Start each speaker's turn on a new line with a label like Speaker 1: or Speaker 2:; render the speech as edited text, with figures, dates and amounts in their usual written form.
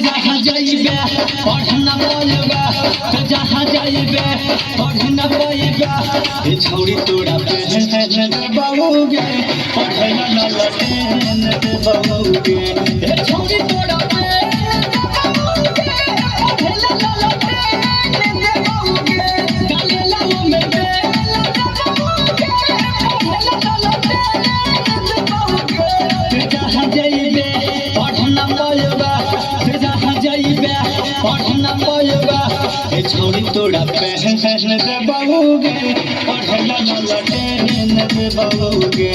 Speaker 1: जहाँ जाइबे पढ़ना पाइबे जहाँ जाइबे पढ़ना पाइबे ए छोड़ी तोरा पहन बाबूगे पढ़ना न लटेन दे बाबूगे ए छोड़ी तोरा पहन बाबूगे पढ़ना न लटेन दे बाबूगे डाले लाओ में बेल बाबूगे पढ़ना न लटेन दे बाबूगे जहाँ जाइबे पढ़ना पाइबे जहाँ जाइबे पढ़ना पाइबे ए छोड़ी तोरा पहन दे बाबूगे पढ़ना न लटेन दे बाबूगे।